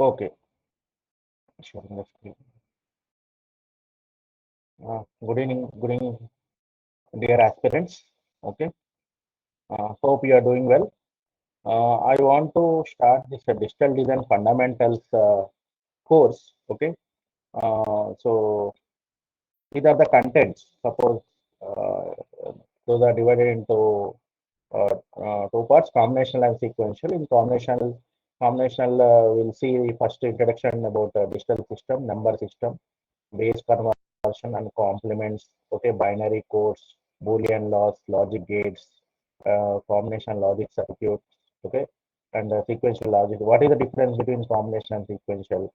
Okay. Sharing the screen. Good evening, dear aspirants. Okay. Hope you are doing well. I want to start this digital design fundamentals course. Okay. So these are the contents. Suppose uh, those are divided into two parts: combinational and sequential. In combinational, we'll see first introduction about digital system, number system, base conversion and complements, okay, binary codes, Boolean laws, logic gates, combination logic circuits, okay, and sequential logic. What is the difference between combination and sequential?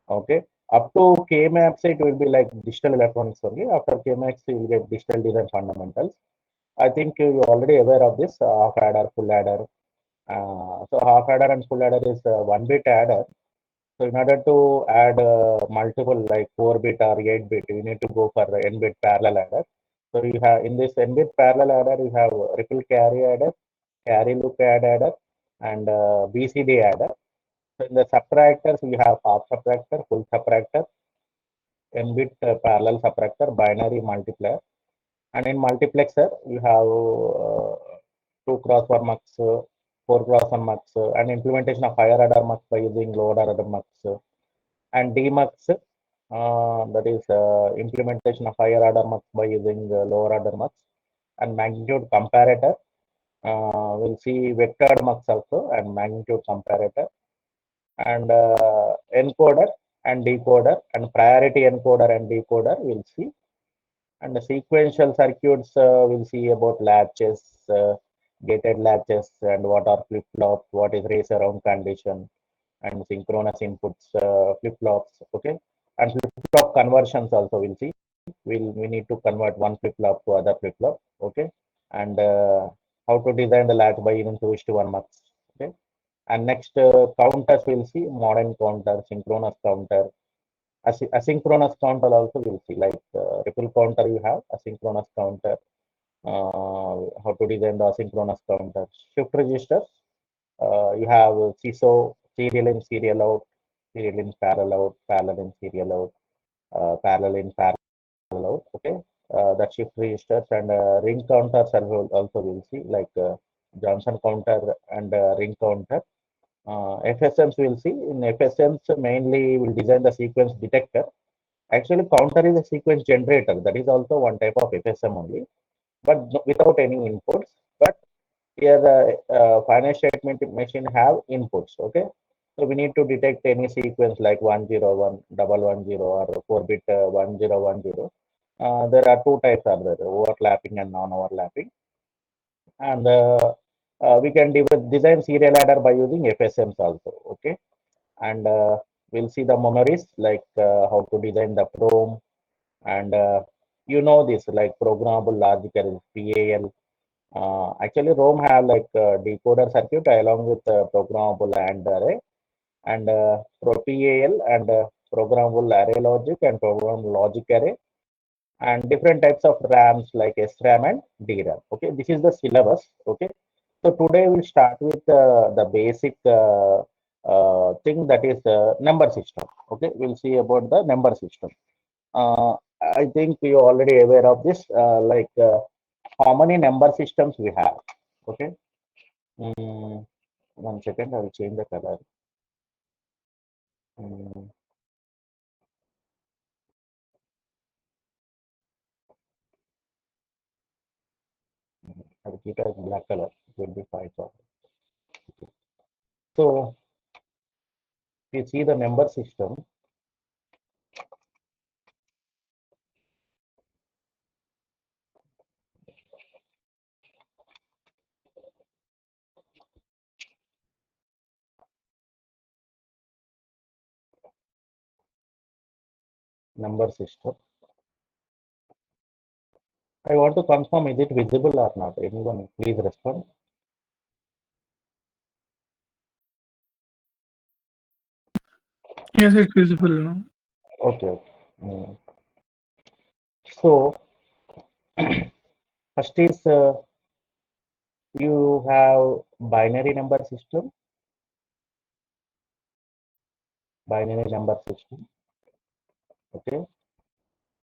Okay, up to K-maps, it will be like digital electronics only. After K-maps, you will get digital design fundamentals. I think you're already aware of this half adder, full adder. So half adder and full adder is 1-bit adder. So in order to add multiple like 4-bit or 8-bit, you need to go for the n-bit parallel adder. So you have in this n-bit parallel adder, you have ripple carry adder, carry loop adder, and BCD adder. So in the subtractors, we have half subtractor, full subtractor, n-bit parallel subtractor, binary multiplier. And in multiplexer, you have 2 cross 1 mux, 4 cross 1 mux, and implementation of higher order mux by using lower order mux. And demux, that is implementation of higher order mux by using lower order mux. And magnitude comparator, we'll see vectored mux also and magnitude comparator. And encoder and decoder and priority encoder and decoder we'll see. And the sequential circuits we'll see about latches, gated latches, and what are flip-flops, what is race around condition, and synchronous inputs, flip-flops, okay. And flip-flop conversions also we'll see. We need to convert one flip-flop to other flip-flop, okay. And how to design the latch by using 2:1 mux, okay. And next counters we'll see modern counter, synchronous counter, asynchronous counter also we'll see, like ripple counter you have, asynchronous counter, how to design the asynchronous counter. Shift registers, you have CISO, serial in, serial out, serial in, parallel out, parallel in, serial out, parallel in, parallel out, okay. That shift registers and ring counters also we'll see, like Johnson counter and ring counter. FSMs we'll see. In FSMs, mainly we'll design the sequence detector. Actually, counter is a sequence generator. That is also one type of FSM only, but without any inputs. But here the finite statement machine have inputs. Okay, so we need to detect any sequence like 101, 110, or 4-bit 1010. There are two types are there: overlapping and non-overlapping. And we can design serial adder by using FSMs also. Okay, and we'll see the memories like how to design the PROM, and you know this like programmable logic array, PAL. Actually, ROM have like decoder circuit along with programmable AND array, and PAL and programmable array logic and programmable logic array, and different types of RAMs like SRAM and DRAM. Okay, this is the syllabus. Okay, so today we'll start with the basic thing, that is number system. Okay, we'll see about the number system. Uh, I think you already aware of this, like how many number systems we have. Okay, mm, 1 second, I will change the color. Mm, I will keep it as black color. It will be fine. So you see the number system. Number system. I want to confirm, is it visible or not? Anyone, please respond. Yes, it's visible now. Okay. Okay. Mm. So first is you have binary number system. binary number system. Okay,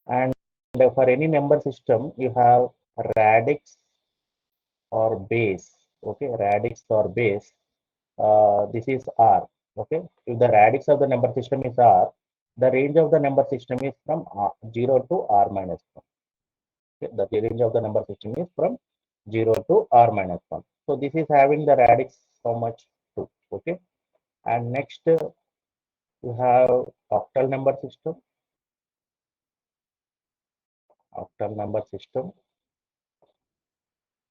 and for any number system, you have radix or base. Okay, radix or base. This is R. Okay, if the radix of the number system is R, the range of the number system is from 0 to R minus 1. Okay, the range of the number system is from 0 to R minus 1. So this is having the radix so much 2. Okay, and next you have octal number system. Octal number system.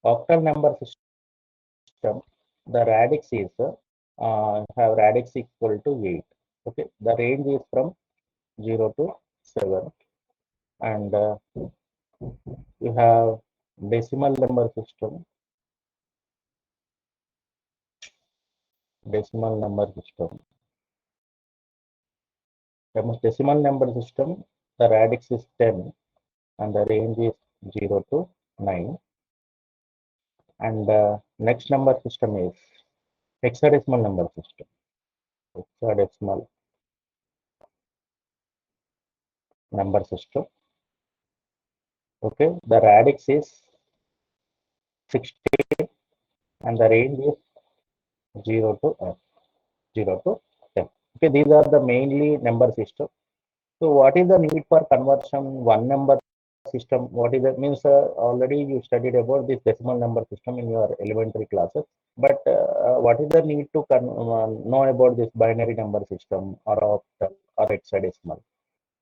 Octal number system. The radix is have radix equal to 8. Okay, the range is from 0 to 7, and you have decimal number system. Decimal number system. Decimal number system, the radix is 10 and the range is 0 to 9. And next number system is hexadecimal number system. Hexadecimal number system. Okay, the radix is 60 and the range is 0 to 10. Okay, these are the mainly number system. So what is the need for conversion one number system? What is that means? Already you studied about this decimal number system in your elementary classes. But what is the need to know about this binary number system or octal or hexadecimal?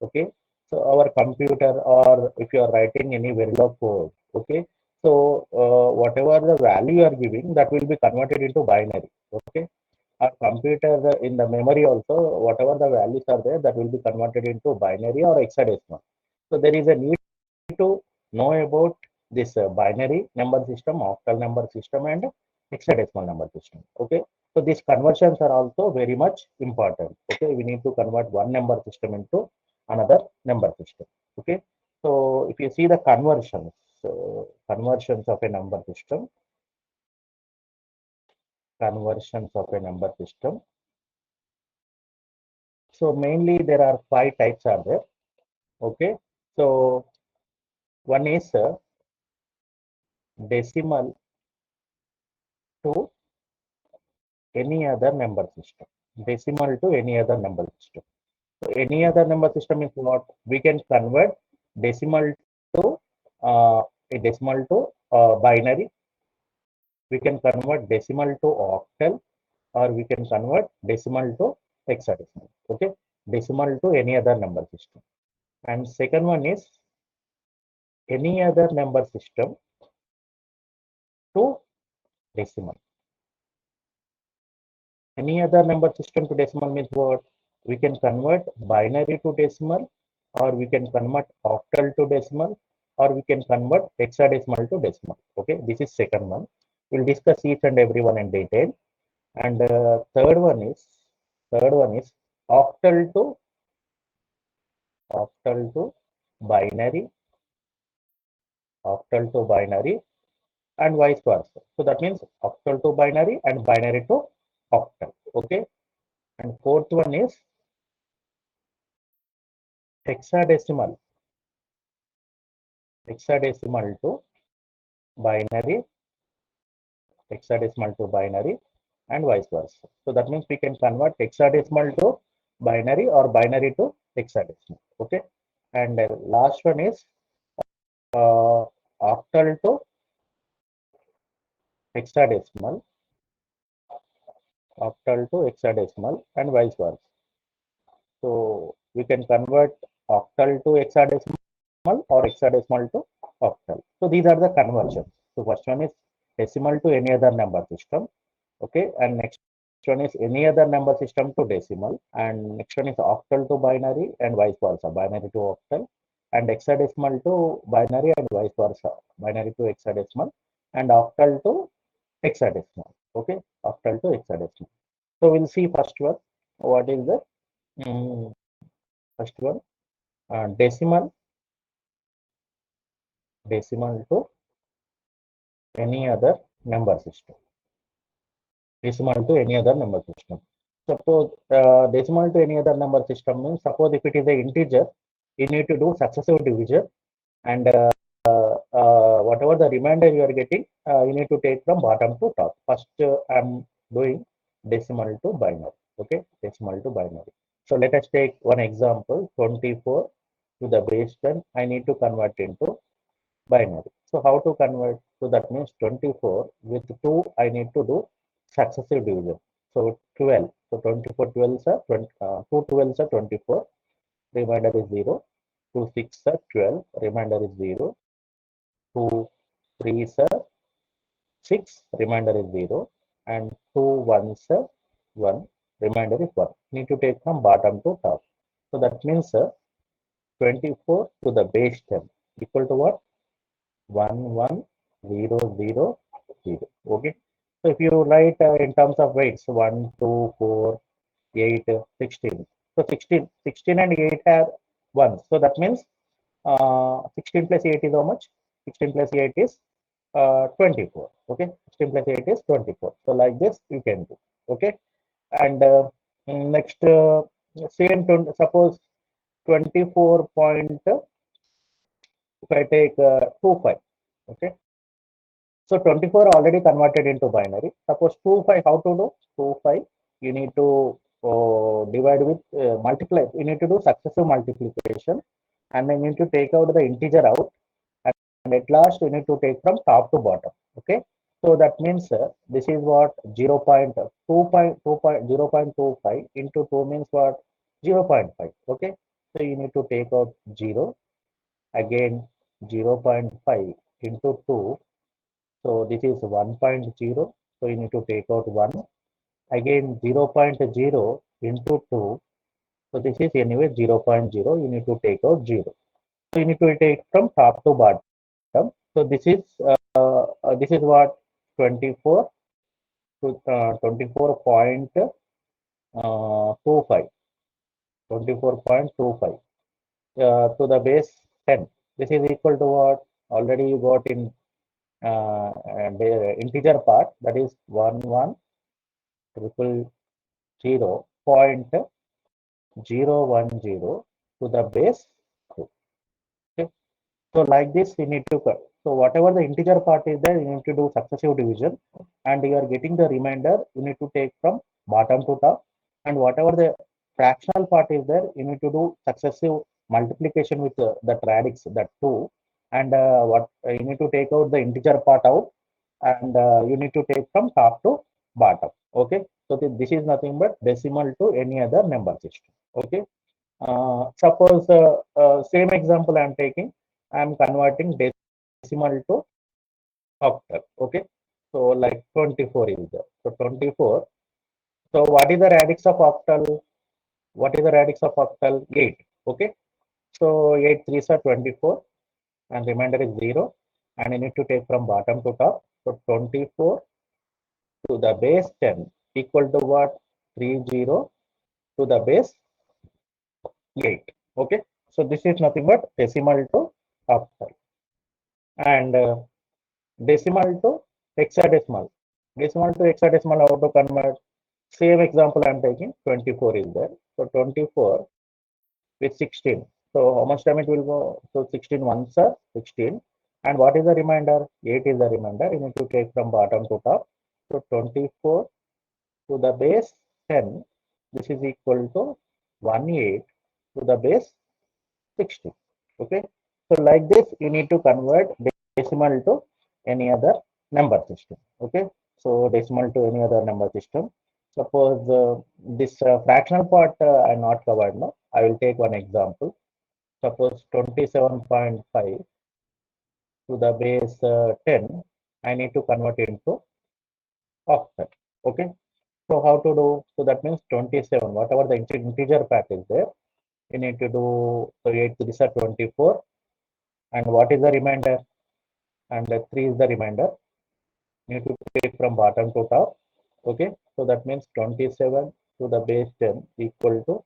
Okay, so our computer, or if you are writing any Verilog code, okay, so whatever the value you are giving, that will be converted into binary. Okay, our computer in the memory also, whatever the values are there, that will be converted into binary or hexadecimal. So there is a need to know about this binary number system, octal number system, and hexadecimal number system. Okay, so these conversions are also very much important. Okay, we need to convert one number system into another number system. Okay, so if you see the conversions, conversions of a number system, conversions of a number system. So mainly there are 5 types are there. Okay, so one is decimal to any other number system. Decimal to any other number system. So any other number system is what we can convert decimal to a decimal to binary. We can convert decimal to octal, or we can convert decimal to hexadecimal. Okay, decimal to any other number system. And second one is any other number system to decimal. Any other number system to decimal means what? We can convert binary to decimal, or we can convert octal to decimal, or we can convert hexadecimal to decimal. Okay, this is second one. We'll discuss each and every one in detail. And third one is octal to binary, octal to binary, and vice versa. So that means octal to binary and binary to octal. Okay, and fourth one is hexadecimal, hexadecimal to binary, hexadecimal to binary, and vice versa. So that means we can convert hexadecimal to binary or binary to hexadecimal. Okay, and last one is octal to hexadecimal, octal to hexadecimal, and vice versa. So we can convert octal to hexadecimal or hexadecimal to octal. So these are the conversions. So first one is decimal to any other number system. Okay, and next one is any other number system to decimal, and next one is octal to binary and vice versa, binary to octal, and hexadecimal to binary and vice versa, binary to hexadecimal, and octal to hexadecimal. Okay, octal to hexadecimal. So we'll see first one. What is the first one? Decimal, decimal to any other number system. Decimal to any other number system. Suppose decimal to any other number system means, suppose if it is a integer, you need to do successive division, and whatever the remainder you are getting, you need to take from bottom to top. First, I'm doing decimal to binary. Okay, decimal to binary. So let us take one example: 24 to the base 10. I need to convert into binary. So how to convert? So that means 24 with 2, I need to do successive division. So 12. So 24 12s are 20, 2 12s are 24. Remainder is 0. 2 6 are 12. Remainder is 0. 2 3s are 6. Remainder is 0. And 2 1s are 1. Remainder is 1. Need to take from bottom to top. So that means 24 to the base 10 equal to what? 11000. Okay. So if you write in terms of weights, 1 2 4 8 16. So 16 and 8 have 1. So that means 16 plus 8 is how much? 16 plus 8 is 24. Okay. 16 plus 8 is 24. So like this you can do. Okay. And next, same suppose 24 point, if I take 25. Okay. So 24 already converted into binary. Suppose 25, how to do? 25, you need to divide with multiply. You need to do successive multiplication, and then you need to take out the integer out, and at last you need to take from top to bottom. Okay. So that means this is what 0 0.25 into 2 means what 0.5. Okay. So you need to take out 0, again 0.5 into 2. So this is 1.0. So you need to take out 1. Again 0.0 into 2. So this is anyway 0.0. You need to take out 0. So you need to take from top to bottom. So this is what 24 to 24.25. 24.25 to the base 10. This is equal to what? Already you got in the integer part, that is 1100.010 to the base 2. Okay. So like this we need to cut. So whatever the integer part is there, you need to do successive division, and you are getting the remainder, you need to take from bottom to top, and whatever the fractional part is there, you need to do successive multiplication with that radix, that 2, and what you need to take out the integer part out, and you need to take from top to bottom. Okay. So this is nothing but decimal to any other number system. Okay. Suppose same example I am taking, I am converting decimal to octal. Okay. So like 24 is there. So 24. So what is the radix of octal? What is the radix of octal? 8. Okay. So 8 3s are 24, and remainder is 0. And you need to take from bottom to top. So 24 to the base 10 equal to what? 30 to the base 8. Okay. So this is nothing but decimal to octal. And decimal to hexadecimal. Decimal to hexadecimal, how to convert? Same example I am taking, 24 is there. So 24 with 16. So how much time it will go? So 16 ones are 16. And what is the remainder? 8 is the remainder. You need to take from bottom to top. So 24 to the base 10. This is equal to 18 to the base 60. Okay. So like this, you need to convert decimal to any other number system. Okay. So decimal to any other number system. Suppose this fractional part I not covered now. I will take one example. Suppose 27.5 to the base 10. I need to convert into octal. Okay. So how to do? So that means 27. Whatever the integer part is there, you need to do. So 8 to this are 24. And what is the remainder? And 3 is the remainder. You need to take from bottom to top. Okay. So that means 27 to the base 10 equal to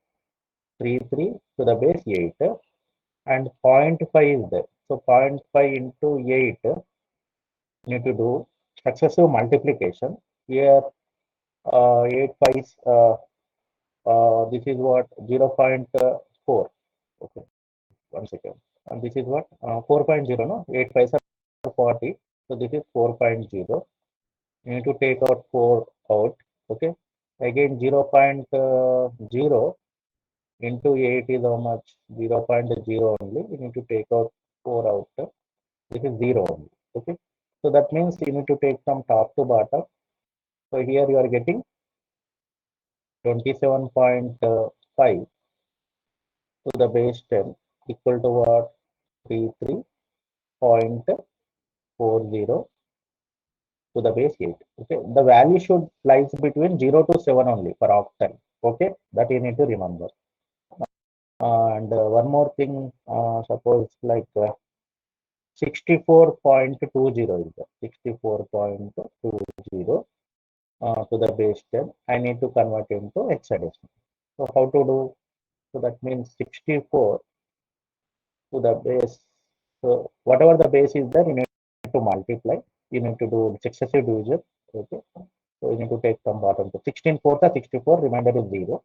3 to the base 8. And 0.5 is there. So 0.5 into 8, you need to do successive multiplication. Here 8 5s This is what 0.4. Okay, 1 second. And this is what 4.0, no? 8 5 are 40. So this is 4.0. You need to take out 4 out. Okay. Again 0.0 into 8 is how much? 0.0 only. You need to take out 4 out. This is 0 only. Okay. So that means you need to take from top to bottom. So here you are getting 27.5 to the base 10 equal to what? 33.40 to the base 8. Okay. The value should lies between 0 to 7 only for octal. Okay. That you need to remember. And one more thing, suppose like 64.20 is there. 64.20 to the base 10. I need to convert into hexadecimal. So how to do? So that means 64 to the base. So whatever the base is there, you need to multiply. You need to do successive division. Okay. So you need to take from bottom to 16 fourth or 64, remainder is 0.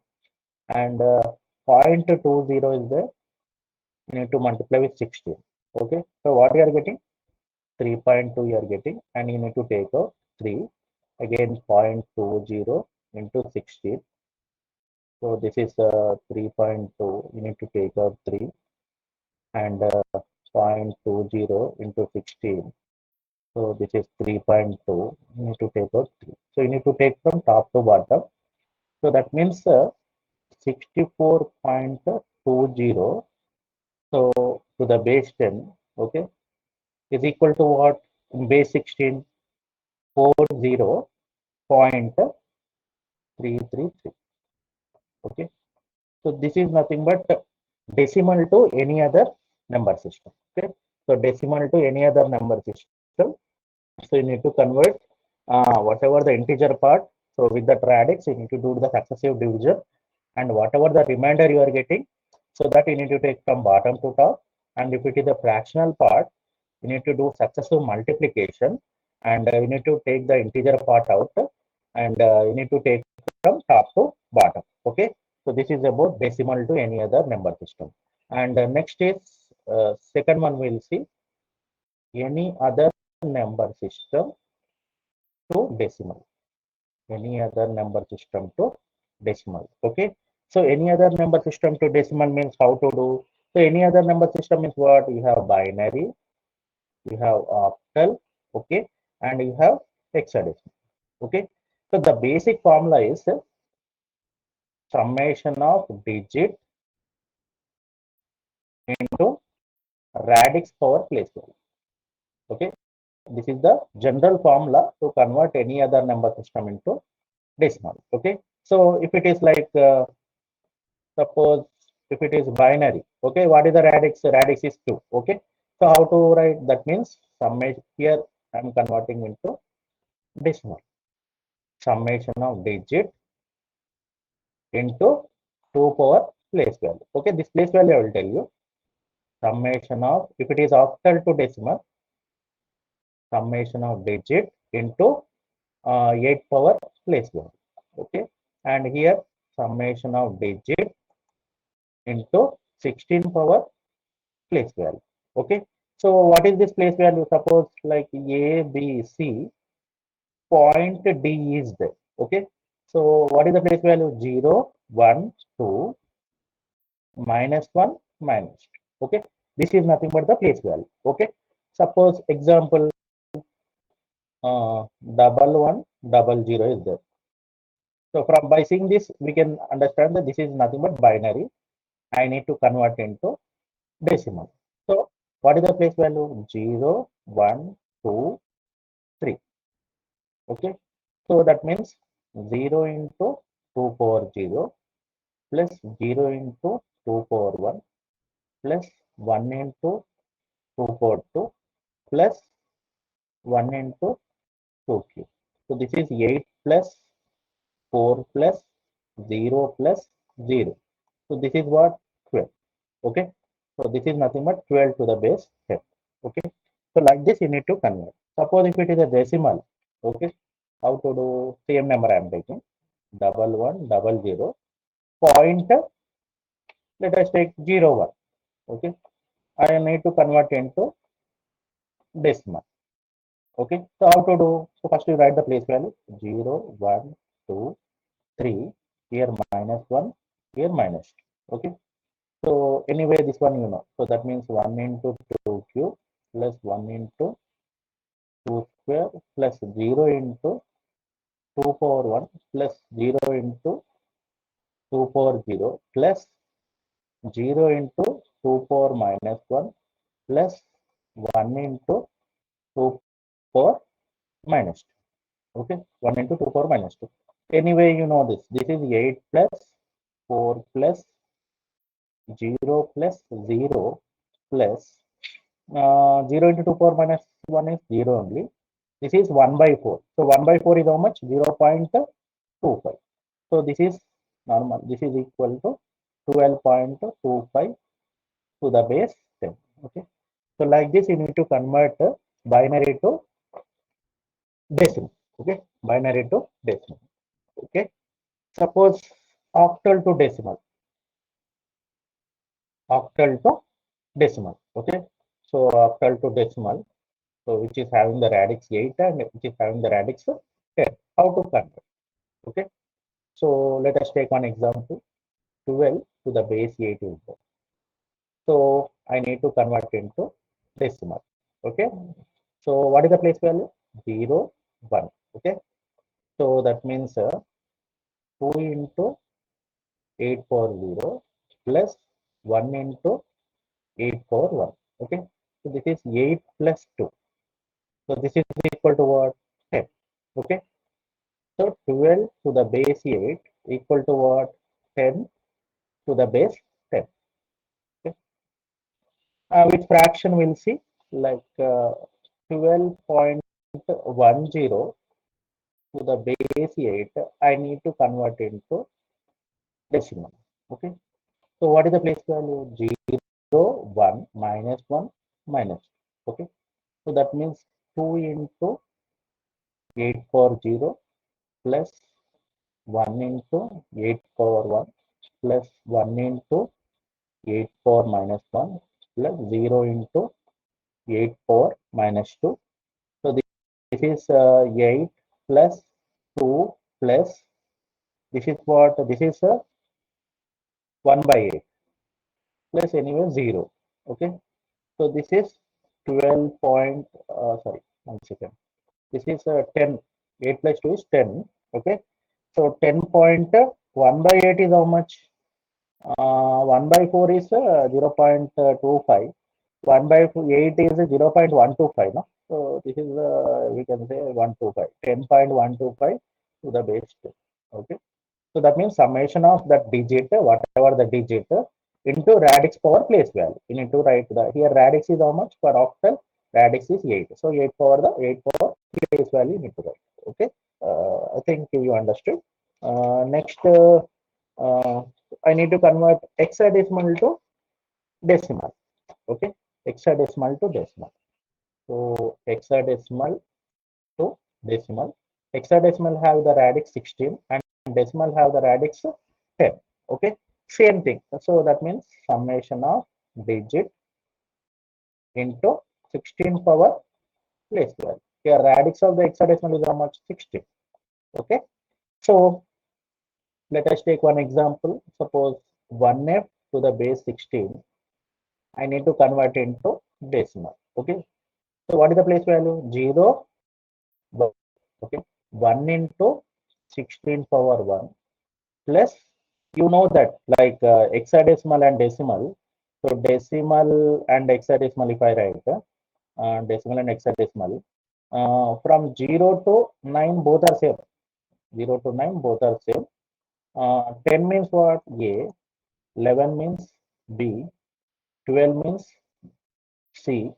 And 0.20 is there. You need to multiply with 16. Okay. So what you are getting? 3.2 you are getting, and you need to take out 3. Again 0.20 into 16. So this is 3.2. You need to take out 3 and 0.20 into 16. So this is 3.2. You need to take out 3. So you need to take from top to bottom. So that means 64.20. So to the base 10, okay, is equal to what? Base 16, 40.333. Okay. So this is nothing but decimal to any other number system. Okay. So decimal to any other number system. So you need to convert whatever the integer part. So with the radix, you need to do the successive division, and whatever the remainder you are getting, so that you need to take from bottom to top. And if it is a fractional part, you need to do successive multiplication, and you need to take the integer part out, and you need to take from top to bottom. Okay. So this is about decimal to any other number system. And next is second one we'll see any other number system to decimal. Any other number system to decimal. Okay. So any other number system to decimal means how to do. So any other number system is what? You have binary, you have octal, okay, and you have hexadecimal. Okay. So the basic formula is summation of digit into radix power place value. Okay. This is the general formula to convert any other number system into decimal. Okay. So if it is like suppose if it is binary, okay, what is the radix? Radix is 2. Okay. So how to write? That means summation. Here I am converting into decimal. Summation of digit into 2 power place value. Okay. This place value I will tell you. Summation of, if it is octal to decimal, summation of digit into 8 power place value. Okay. And here summation of digit into 16 power place value. Okay. So what is this place value? Suppose like A, B, C, point D is there. Okay. So what is the place value? 0, 1, 2, -1, -2. Okay. This is nothing but the place value. Okay. Suppose example 1100 is there. So from by seeing this, we can understand that this is nothing but binary. I need to convert into decimal. So what is the place value? 0, 1, 2, 3. Okay. So that means 0 into 2 power 0 plus 0 into 2 power 1 plus 1 into 2 power 2 plus 1 into 2 cube. So this is 8 plus 4 plus 0 plus 0. So this is what? 12. Okay. So this is nothing but 12 to the base 10. Okay. So like this you need to convert. Suppose if it is a decimal. Okay. How to do? Same number I am taking. 1100 point, let us take 0, 1. Okay, I need to convert into decimal. Okay, so how to do? So first you write the place value 0, 1, 2, 3, here minus 1, here minus 2. Okay, so anyway, this one you know. So that means 1 into 2 cube plus 1 into 2 square plus 0 into 2 power 1 plus 0 into 2 power 0 plus 0 into 2 power minus 1 plus 1 into 2 power minus 2. Okay, 1 into 2 power minus 2. Anyway, you know this. This is 8 plus 4 plus 0 plus 0 plus 0 into 2 power minus 1 is 0 only. This is 1 by 4. So 1 by 4 is how much? 0.25. So this is normal. This is equal to 12.25 to the base 10. Okay. So like this, you need to convert binary to decimal. Okay. Binary to decimal. Okay. Suppose octal to decimal. Octal to decimal. Okay. So octal to decimal. So which is having the radix 8 and which is having the radix 10. How to convert? Okay. So let us take one example. 12 to the base 8 is there. So I need to convert into decimal. Okay. So what is the place value? 0, 1. Okay. So that means 2 into 8 power 0 plus 1 into 8 power 1. Okay. So this is 8 plus 2. So this is equal to what? 10. Okay. So 12 to the base 8 equal to what? 10 to the base 10. Okay. Which fraction we'll see? Like 12.10 to the base 8, I need to convert into decimal. Okay. So what is the place value? 0, 1, minus 1, minus 2. Okay. So that means 2 into 8 power 0 plus 1 into 8 power 1 plus 1 into 8 power minus 1 plus 0 into 8 power minus 2. So this is 8 plus 2 plus, this is what? This is 1 by 8 plus anyway 0. Okay. So this is 12 point, sorry, 1 second. This is 10, 8 plus 2 is 10. Okay. So 10.1 by 8 is how much? 1 by 4 is 0.25. 1 by 8 is 0.125. No? So this is, we can say 125. 10.125 to the base 2. Okay. So that means summation of that digit, whatever the digit, into radix power place value. You need to write the, here radix is how much for octal? Radix is 8. So 8 power the 8 power place value you need to write. Okay. I think you understood. Next, I need to convert hexadecimal to decimal. Okay. Hexadecimal to decimal. So hexadecimal to decimal. Hexadecimal have the radix 16 and decimal have the radix 10. Okay, same thing. So that means summation of digit into 16 power place value. Here radix of the hexadecimal is how much? 16. Okay, so let us take one example. Suppose 1f to the base 16. I need to convert into decimal. Okay, so what is the place value? 0, 1. Okay, 1 into 16 power 1 plus, you know that like hexadecimal and decimal. So decimal and hexadecimal, if I write decimal and hexadecimal, from 0 to 9 both are same. 0 to 9 both are same. 10 means what? A. 11 means B. 12 means C.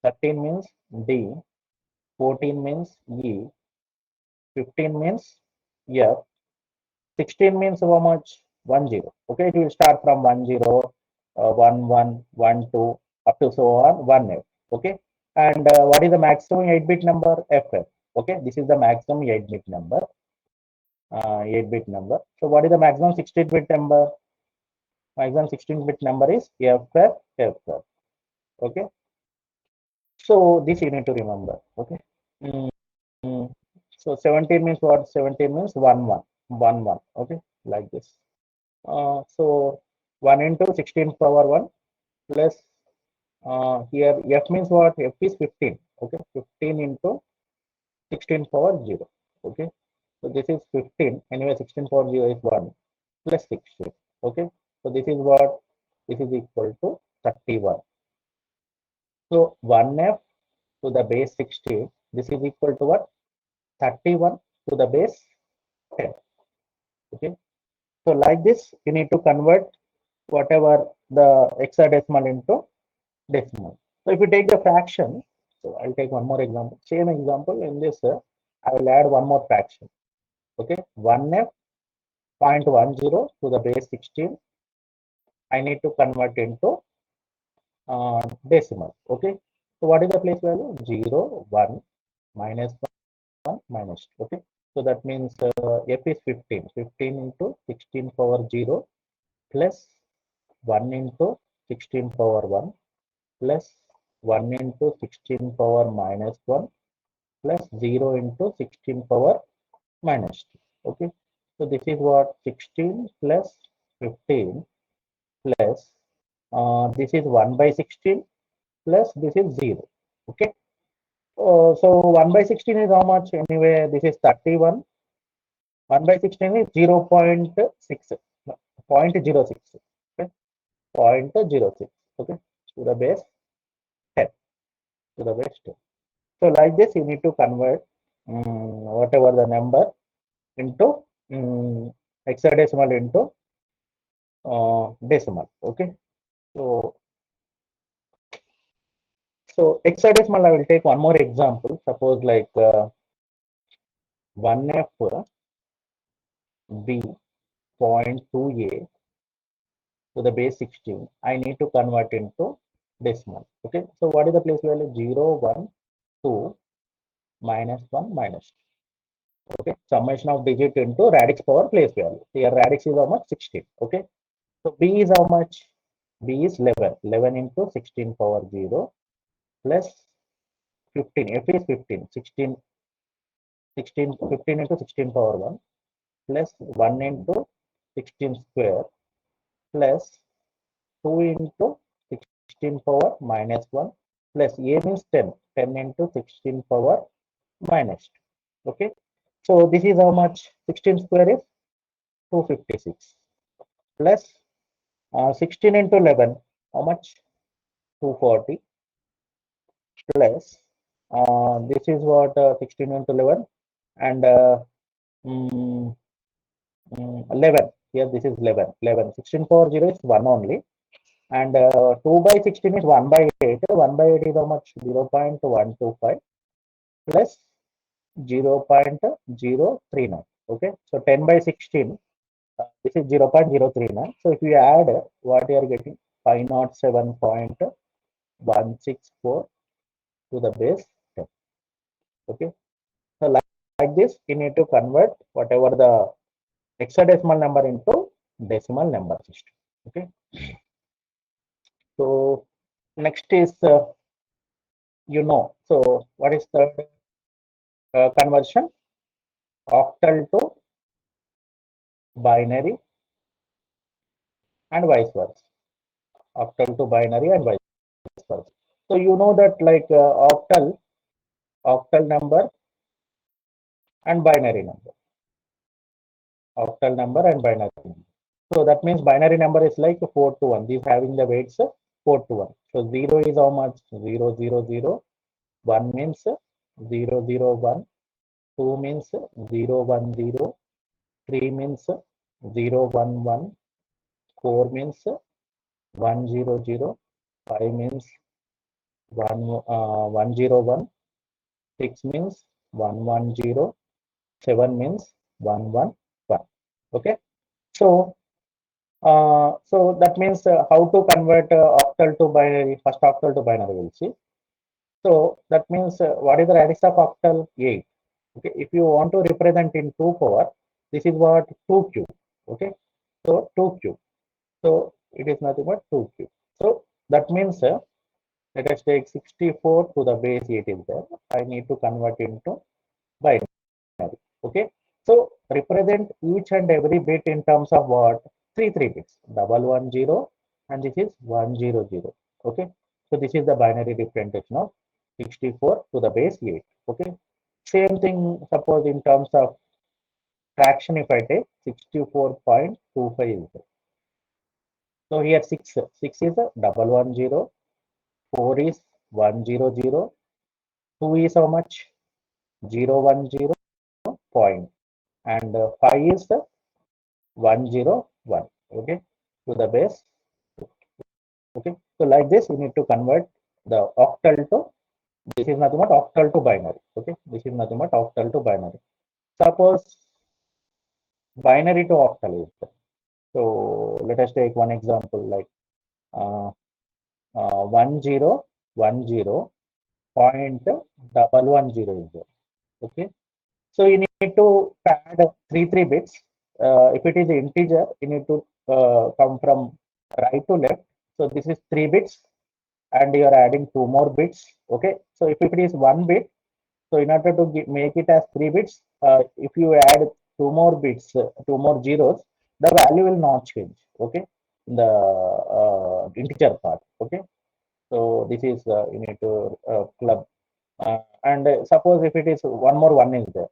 13 means D. 14 means E. 15 means F. 16 means how much? 10. Okay, it will start from 10, 11, 12, up to so on 1F. Okay, and what is the maximum 8-bit number? FF. Okay, this is the maximum 8-bit number. 8-bit number. So what is the maximum 16-bit number? Maximum 16-bit number is FF. Okay. So this you need to remember. Okay. Mm, So 17 means what? 17 means 1 1 1 1. Okay, like this. So 1 into 16 power 1 plus here f means what? F is 15. Okay, 15 into 16 power 0. Okay, so this is 15. Anyway, 16 power 0 is 1 plus 16. Okay, so this is what? This is equal to 31. So 1f to the base 16. This is equal to what? 31 to the base 10. Okay, so like this, you need to convert whatever the hexadecimal into decimal. So if you take the fraction, so I'll take one more example. Same example in this, I will add one more fraction. Okay, 1f 0.10 to the base 16. I need to convert into decimal. Okay, so what is the place value? 0, 1, minus 1, minus 2. Okay, so that means f is 15. 15 into 16 power 0 plus 1 into 16 power 1 plus 1 into 16 power minus 1 plus 0 into 16 power minus 2. Okay, so this is what? 16 plus 15 plus this is 1 by 16 plus this is 0. Okay, so 1 by 16 is how much? Anyway, this is 31. 1 by 16 is 0 0.6, 0.06. Okay, 0.06. Okay, to the base 10. To the base 10. So like this, you need to convert whatever the number into hexadecimal into decimal. Okay. So hexadecimal, I will take one more example. Suppose like 1F B 0.2A to the base 16. I need to convert into decimal. Okay. So what is the place value? 0, 1, 2, minus 1, minus 2. Okay, summation of digit into radix power place value. Here radix is how much? 16. Okay, so B is how much? B is 11. 11 into 16 power 0 plus 15. F is 15. 16, 16, 15 into 16 power 1 plus 1 into 16 square plus 2 into 16 power minus 1 plus A means 10. 10 into 16 power minus 2. Okay, so this is how much? 16 square is 256 plus 16 into 11, how much? 240 plus this is what 16 into 11 and mm, 11. Here this is 11. 11. 16 power 0 is 1 only. And 2 by 16 is 1 by 8. 1 by 8 is how much? 0 0.125 plus 0 0.039. Okay. So 10 by 16. This is 0 0.039. So if you add what you are getting, 507.164 to the base 10. Okay, so like this, you need to convert whatever the hexadecimal number into decimal number system. Okay, so next is so what is the conversion? Octal to binary and vice versa. Octal to binary and vice versa. So you know that like octal number and binary number. Octal number and binary number. So that means binary number is like 4 to 1. These having the weights 4 to 1. So 0 is how much? 0, 0, 0. 1 means 0, 0, 1. 2 means 0, 1, 0. 3 means 0, 1, 1. 4 means 1, 0, 0. 5 means 1, 0, 1. 6 means 1, 1, 0. 7 means 1, 1, 1. Okay. So that means how to convert octal to binary. First octal to binary we'll see. So that means what is the radix of octal? 8. Okay, if you want to represent in 2 power, This is what 2q. Okay, so 2q. So it is nothing but 2q. So that means let us take 64 to the base 8 is there. I need to convert into binary. Okay, so represent each and every bit in terms of what? Three bits, 110, and this is 100. Okay, so this is the binary representation of 64 to the base 8. Okay, same thing, suppose in terms of fraction, if I take 64.25 is there. So here 6 is a 110, 4 is 100, 2 is how much? 010 point, and 5 is 101. Okay, to the base. Okay, so like this, you need to convert the octal to, this is nothing but octal to binary. Okay, this is nothing but octal to binary. Suppose binary to octal is there. So let us take one example like 1010.110 is there. Okay, so you need to add three bits. If it is integer, you need to come from right to left. So this is 3 bits, and you are adding 2 more bits. Okay, so if it is 1 bit, so in order to make it as 3 bits, if you add 2 more bits, 2 more zeros, the value will not change. Okay, the integer part. Okay, so this is you need to club. And suppose if it is one more one is there.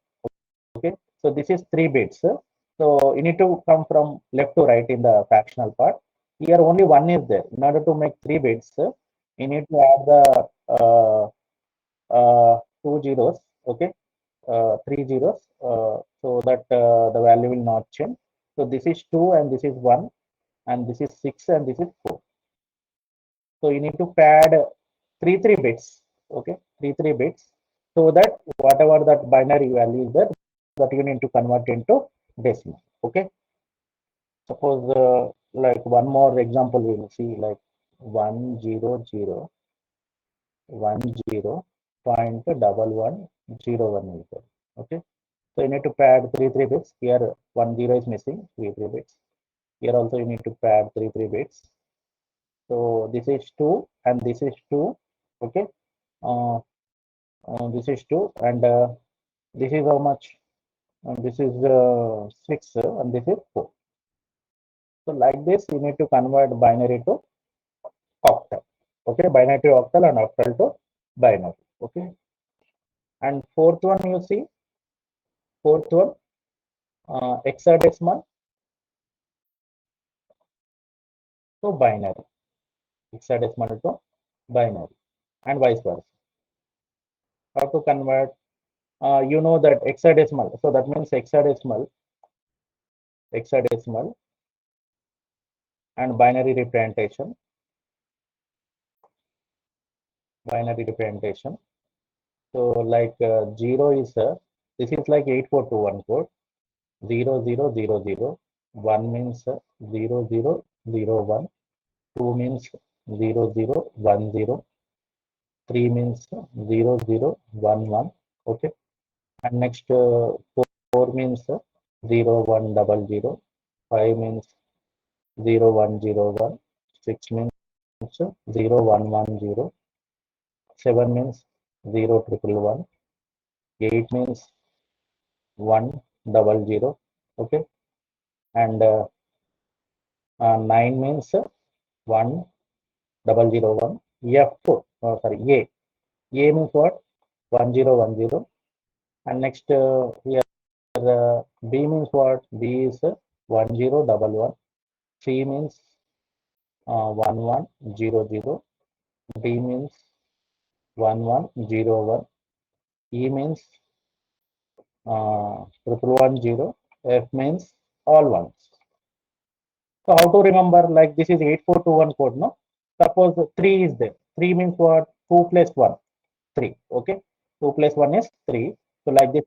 Okay, so this is 3 bits. So you need to come from left to right in the fractional part. Here only one is there. In order to make 3 bits, you need to add the 2 zeros. Okay, 3 zeros, so that the value will not change. So this is 2 and this is 1, and this is 6 and this is 4. So you need to pad three bits. Okay, three bits, so that whatever that binary value is there, that you need to convert into decimal. Okay, suppose like one more example we will see, like 100.1101 is there. Okay, so you need to pad three bits. Here 10 is missing, three bits. Here also you need to pad three bits. So this is 2 and this is 2. Okay, this is 2, and this is how much? This is 6, and this is 4. So like this, you need to convert binary to octal. Okay, binary to octal and octal to binary. Okay, and fourth one you see, fourth one hexadecimal to binary, hexadecimal to binary, and vice versa. How to convert? You know that hexadecimal. So that means hexadecimal and binary representation. So like 0 is this is like 8421 code. 0000. 1 means 0001. 2 means 0010. 3 means 0011. Okay, and next 4 means 0100. 5 means 0101. 6 means 0110. 7 means 0111. 8 means 100. Okay, and 9 means 1001. F, sorry, A means what? 1010. And next here B means what? B is 1011. C means 1100. D means 1101. E means 1110. F means all ones. So how to remember? Like this is 8421 code, no? Suppose 3 is there. 3 means what? 2 plus 1, 3. Okay, 2 plus 1 is 3. So like this,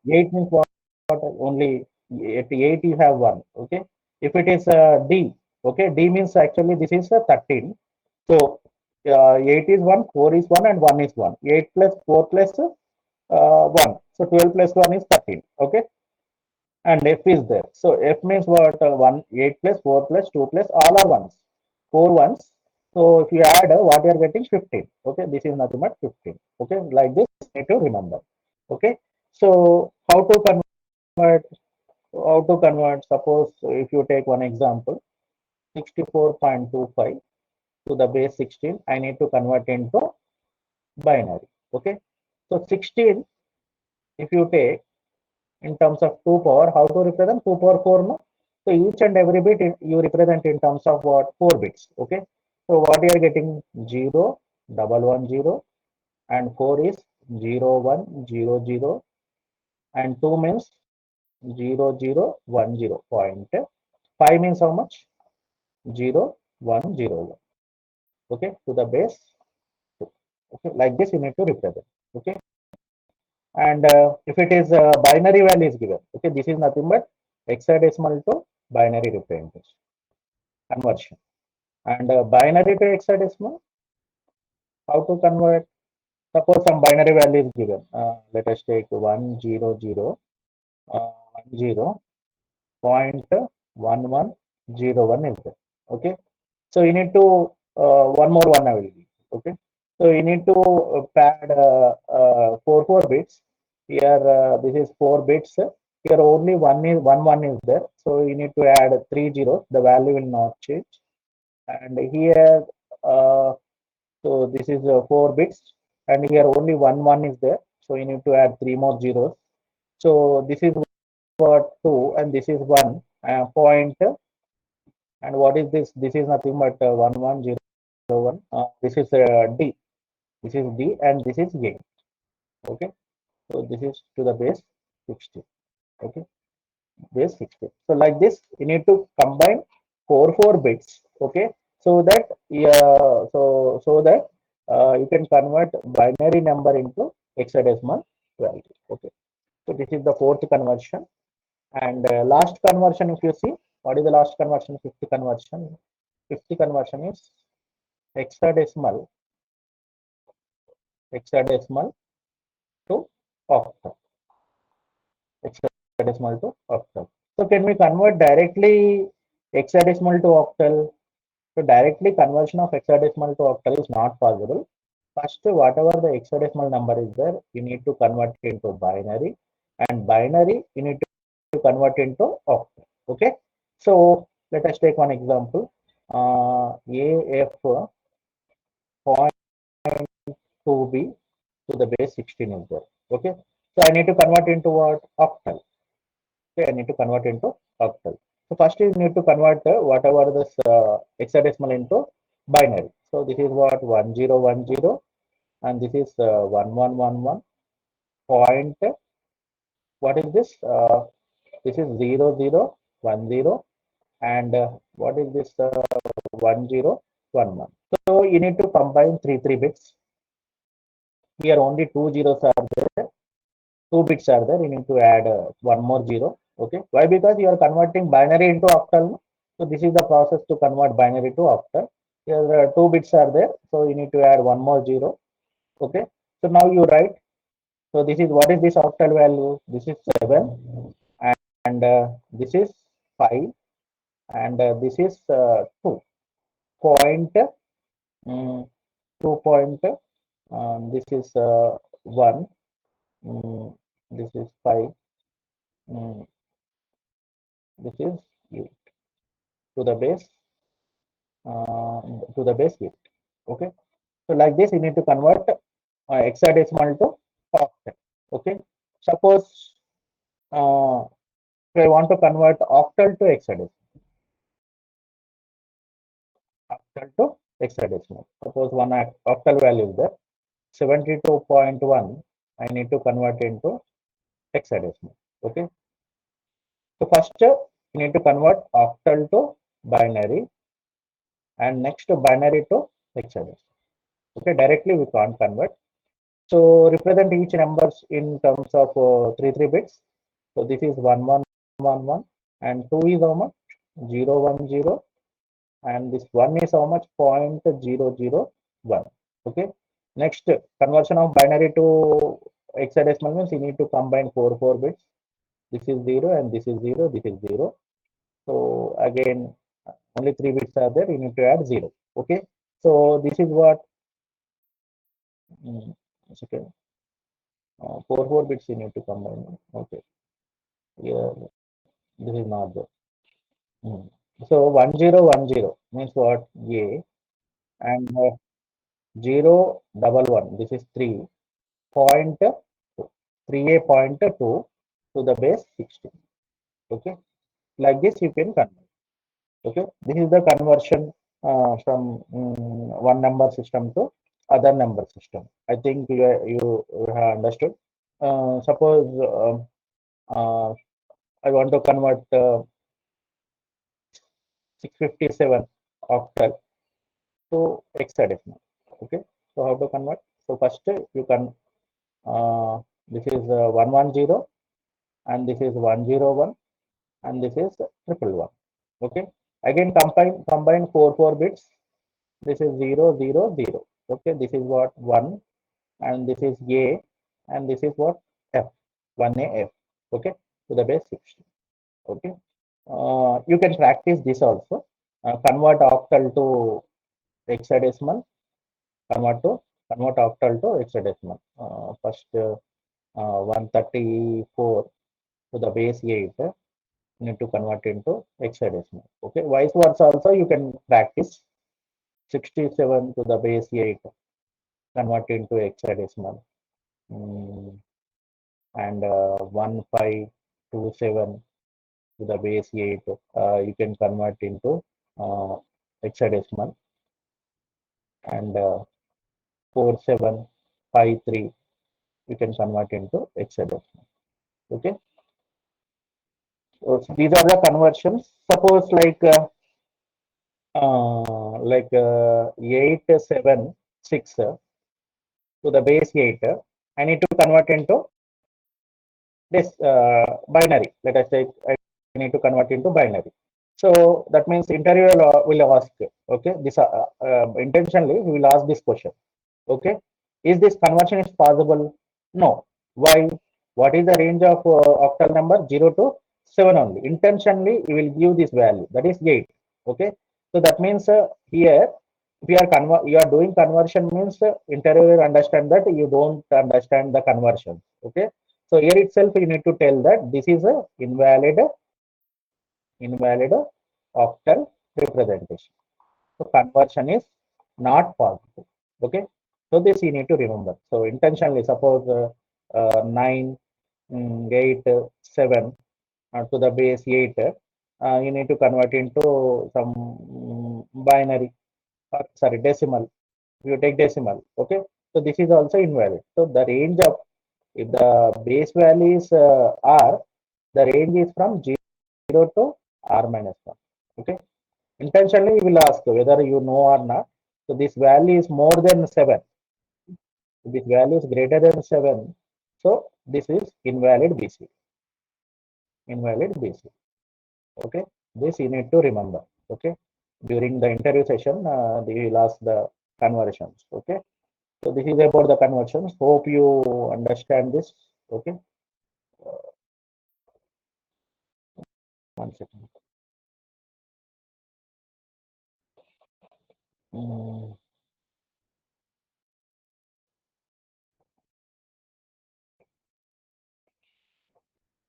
8 means what? Only at 8 you have 1. Okay, if it is D, okay, D means actually this is 13. So 8 is 1, 4 is 1, and 1 is 1. 8 plus 4 plus 1. So 12 plus 1 is 13. Okay, and F is there. So F means what? 1, 8 plus 4 plus 2 plus all are ones. 4 ones. So if you add what you are getting 15. Okay, this is nothing but 15. Okay, like this you need to remember. Okay, so convert how to convert? Suppose if you take one example, 64.25 to the base 16, I need to convert into binary. Okay, so 16, if you take in terms of 2 power, how to represent 2 power 4? No? So each and every bit you represent in terms of what? 4 bits. Okay, so what you are getting? 0, 110, and 4 is 0100, and 2 means 0010. Point 5 means how much? 0101. Okay, to the base 2. Okay, like this you need to represent. Okay, and if it is binary value is given, okay, this is nothing but hexadecimal to binary representation conversion. And binary to hexadecimal, how to convert? Suppose some binary value is given. Let us take 100, 10.1101 is there. Okay, so you need to one more one I will give. Okay, so you need to pad 4 bits. Here this is 4 bits. Here only one is there. So you need to add 3 zeros. The value will not change. And here so this is 4 bits. And here only one is there. So you need to add 3 more zeros. So this is what 2 and this is 1 point. And what is this? This is nothing but 1101. This is D. This is D and this is A. Okay. So this is to the base 60. Okay. Base 60. So like this, you need to combine 4 bits. Okay. So that so that you can convert binary number into hexadecimal value. Okay. So this is the fourth conversion. And last conversion, if you see, what is the last conversion? 50 conversion. 50 conversion is hexadecimal to octal. Hexadecimal to octal. So can we convert directly hexadecimal to octal? So directly conversion of hexadecimal to octal is not possible. First, whatever the hexadecimal number is there, you need to convert into binary, and binary you need to convert into octal. Okay. So let us take one example. AF point 2b to the base 16 is there. Okay. So I need to convert into what? Octal. Okay, I need to convert into octal. So first you need to convert whatever this hexadecimal into binary. So this is what? 1010, and this is 1111. Point, what is this? This is 0010, and what is this? 1011. So you need to combine 3 bits. Here only 2 zeros are there, 2 bits are there. You need to add one more zero. Okay, why? Because you are converting binary into octal. So this is the process to convert binary to octal. Here 2 bits are there, so you need to add one more zero. Okay, so now you write. So this is, what is this octal value? This is 7, and this is 5, and this is 2. Point, 2 point, this is 1, this is 5, um, this is 8 to the base uh, 8. Okay, so like this you need to convert hexadecimal to octal. Okay, suppose if I want to convert octal to hexadecimal, suppose one octal value is there, 72.1, I need to convert into hexadecimal. Okay, so first you need to convert octal to binary, and next to binary to hexadecimal. Okay, directly we can't convert. So represent each numbers in terms of 3 bits. So this is 1111, and 2 is how much? 010, and this 1 is how much? 0.001. Okay. Next, conversion of binary to hexadecimal means you need to combine 4 bits. This is 0 and this is 0, this is 0. So again, only 3 bits are there, you need to add 0. Okay. So this is what, okay, 4 bits you need to combine. Okay. Yeah, this is not there. So 1010 means what? A and 011. This is 3.2 to the base 16. Okay, like this you can convert. Okay, this is the conversion from one number system to other number system. I think you have understood. Suppose uh, I want to convert 657 octal to hexadecimal. Okay, so how to convert? So first you can this is 110 and this is 101 and this is 111. Okay, again combine 4 bits. This is 000. Okay, this is what 1 and this is A and this is what F, 1A F. Okay, to the base 16. Okay, you can practice this also. Convert octal to hexadecimal. Convert octal to hexadecimal. First 134 to the base 8. Need to convert into hexadecimal. Okay, vice versa also you can practice. 67 to the base 8 convert into hexadecimal. And 1527 to the base 8 you can convert into hexadecimal. And 4753 you can convert into hexadecimal. Okay, so these are the conversions. Suppose like 876 to the base 8 I need to convert into this binary. Let us say I need to convert into binary. So that means interviewer will ask, okay, this intentionally he will ask this question. Okay, is this conversion is possible? No. Why? What is the range of octal number? 0 to 7 only. Intentionally he will give this value, that is 8. Okay, so that means here if you are doing conversion means interviewer understand that you don't understand the conversion. Okay, so here itself you need to tell that this is a invalid octal representation. So conversion is not possible. Okay, so this you need to remember. So intentionally, suppose 9, 8, 7 to the base 8, you need to convert into some binary, or sorry, decimal. You take decimal. Okay, so this is also invalid. So the range of, if the base value is r, the range is from 0 to r minus 1. Okay, intentionally you will ask whether you know or not. So this value is more than 7. If this value is greater than 7, so this is invalid BC. Invalid BC. Okay, this you need to remember. Okay, during the interview session, they will ask the conversions. Okay, so this is about the conversions. Hope you understand this. Okay, 1 second.